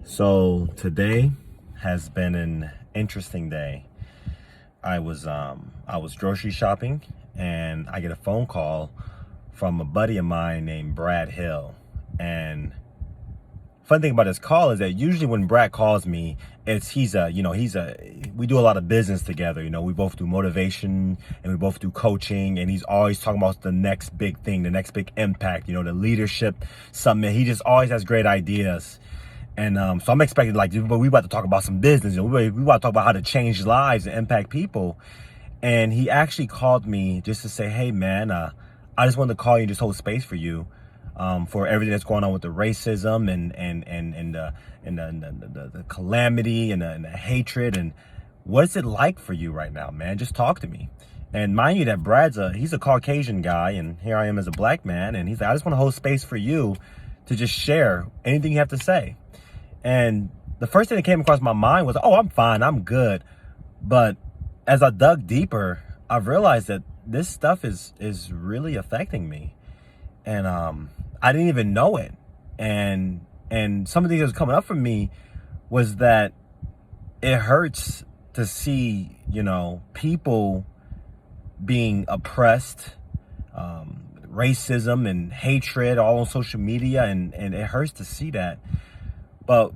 So today has been an interesting day. I was grocery shopping and I get a phone call from a buddy of mine named Brad Hill. And fun thing about this call is that usually when Brad calls me, we do a lot of business together. We both do motivation and we both do coaching, and he's always talking about the next big thing, the next big impact, the leadership summit. He just always has great ideas. And so I'm expecting, but we about to talk about some business. We about to talk about how to change lives and impact people. And he actually called me just to say, hey, man, I just wanted to call you and just hold space for you for everything that's going on with the racism and the calamity and the hatred. And what's it like for you right now, man? Just talk to me. And mind you that he's a Caucasian guy, and here I am as a black man. And he's like, I just want to hold space for you to just share anything you have to say. And the first thing that came across my mind was, oh, I'm fine, I'm good. But as I dug deeper, I realized that this stuff is really affecting me. And I didn't even know it. And some of the things that was coming up for me was that it hurts to see, people being oppressed, racism and hatred all on social media. And it hurts to see that. But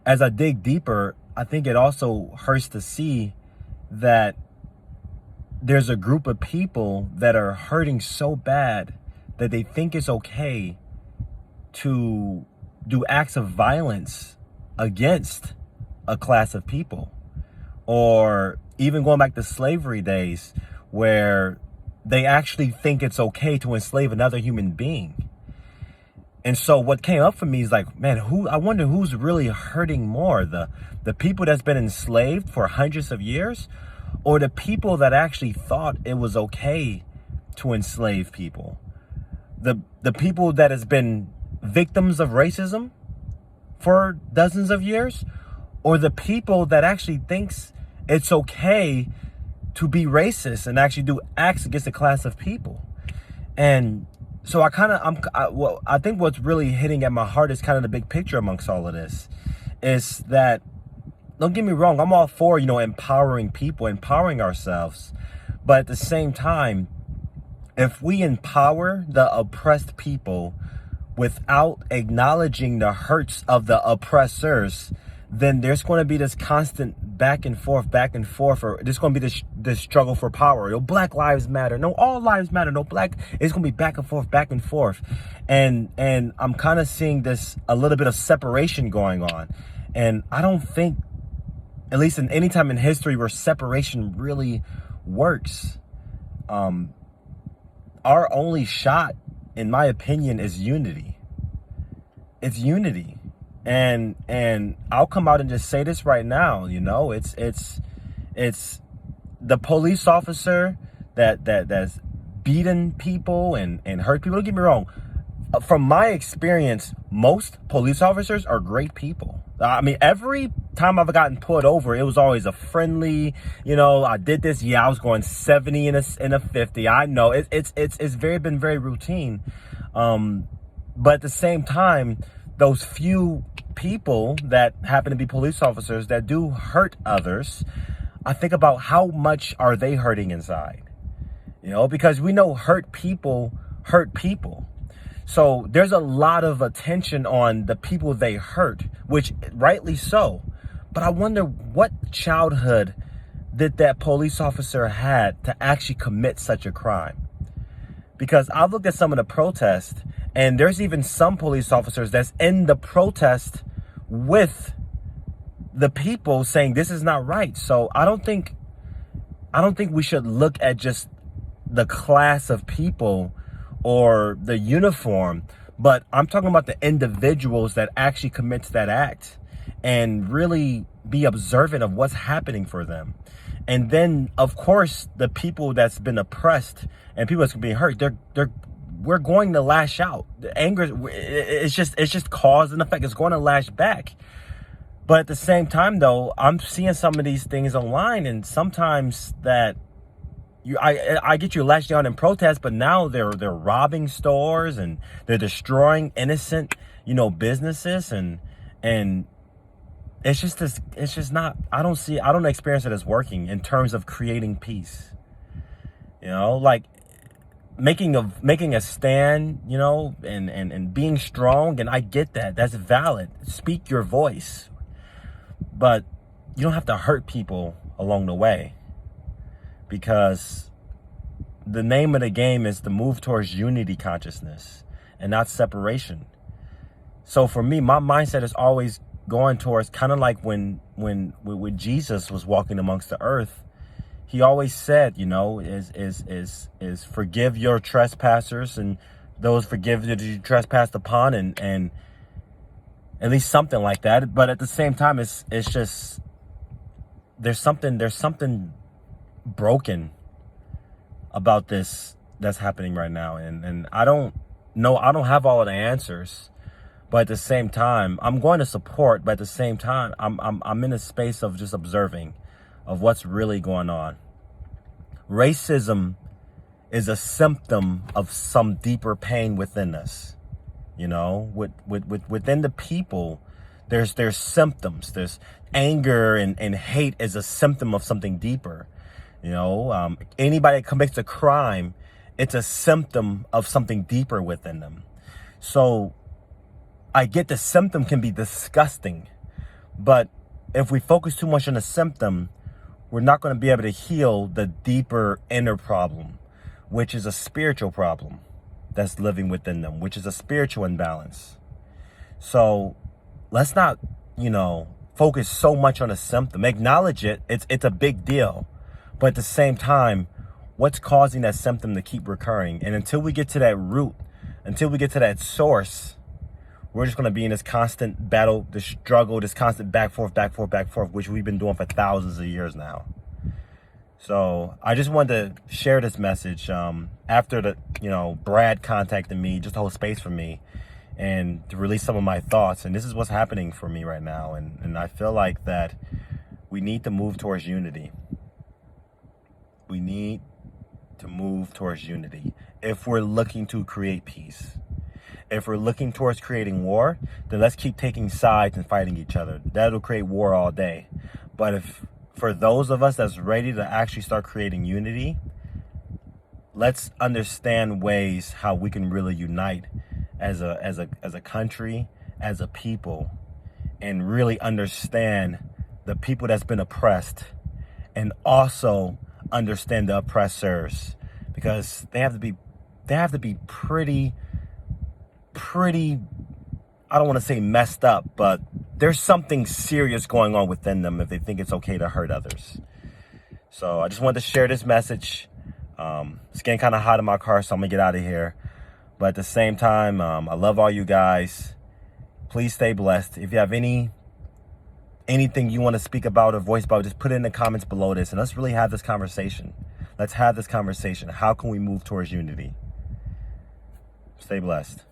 as I dig deeper, I think it also hurts to see that there's a group of people that are hurting so bad that they think it's okay to do acts of violence against a class of people. Or even going back to slavery days, where they actually think it's okay to enslave another human being. And so what came up for me is like, man, I wonder who's really hurting more, the people that's been enslaved for hundreds of years, or the people that actually thought it was okay to enslave people, the people that has been victims of racism for dozens of years, or the people that actually thinks it's okay to be racist and actually do acts against a class of people. And so I think what's really hitting at my heart is kind of the big picture amongst all of this, is that, don't get me wrong, I'm all for, empowering people, empowering ourselves. But at the same time, if we empower the oppressed people without acknowledging the hurts of the oppressors, then there's going to be this constant back and forth, or there's going to be this struggle for power. Black lives matter. No, all lives matter. No, it's going to be back and forth. And I'm kind of seeing a little bit of separation going on. And I don't think, at least in any time in history where separation really works, our only shot, in my opinion, is unity. It's unity. And I'll come out and just say this right now, it's the police officer that's beaten people and hurt people. Don't get me wrong. From my experience, most police officers are great people. I mean, every time I've gotten pulled over, it was always a friendly, I did this. Yeah, I was going 70 in a 50. I know it's been very routine. But at the same time, those few people that happen to be police officers that do hurt others, I think about how much are they hurting inside, because we know hurt people hurt people. So there's a lot of attention on the people they hurt, which rightly so. But I wonder what childhood did that police officer had to actually commit such a crime? Because I've looked at some of the protests, and there's even some police officers that's in the protest with the people saying this is not right. So I don't think we should look at just the class of people or the uniform, but I'm talking about the individuals that actually commit to that act, and really be observant of what's happening for them. And then, of course, the people that's been oppressed and people that's being hurt, we're going to lash out. The anger, it's just cause and effect. It's going to lash back. But at the same time, though, I'm seeing some of these things online, and sometimes that I get you lashed out in protest, but now they're robbing stores and they're destroying innocent, businesses, and And it's just not, I don't experience it as working in terms of creating peace. You know, like making a stand, you know, and being strong. And I get that. That's valid. Speak your voice. But you don't have to hurt people along the way, because the name of the game is to move towards unity consciousness and not separation. So for me, my mindset is always going towards kind of like when Jesus was walking amongst the earth. He always said, you know, is forgive your trespassers and those forgive that you trespassed upon, and at least something like that. But at the same time, it's just there's something broken about this that's happening right now, and I don't have all of the answers. But at the same time, I'm going to support. But at the same time, I'm in a space of just observing of what's really going on. Racism is a symptom of some deeper pain within us. You know, within the people, there's symptoms. There's anger and hate is a symptom of something deeper. You know, anybody that commits a crime, it's a symptom of something deeper within them. So I get the symptom can be disgusting, but if we focus too much on the symptom, we're not going to be able to heal the deeper inner problem, which is a spiritual problem that's living within them, which is a spiritual imbalance. So let's not, you know, focus so much on a symptom. Acknowledge it. It's a big deal. But at the same time, what's causing that symptom to keep recurring? And until we get to that root, until we get to that source, we're just going to be in this constant battle, this struggle, this constant back, forth, which we've been doing for thousands of years now. So I just wanted to share this message after the, you know, Brad contacted me just to hold space for me and to release some of my thoughts. And this is what's happening for me right now. And I feel like that we need to move towards unity. We need to move towards unity if we're looking to create peace. If we're looking towards creating war, then let's keep taking sides and fighting each other. That'll create war all day. But if for those of us that's ready to actually start creating unity, let's understand ways how we can really unite as a country, as a people, and really understand the people that's been oppressed, and also understand the oppressors, because they have to be pretty, I don't want to say messed up, but there's something serious going on within them if they think it's okay to hurt others. So I just wanted to share this message. It's getting kind of hot in my car, so I'm gonna get out of here. But at the same time, I love all you guys. Please stay blessed. If you have anything you want to speak about or voice about, just put it in the comments below this, and let's really have this conversation. Let's have this conversation. How can we move towards unity? Stay blessed.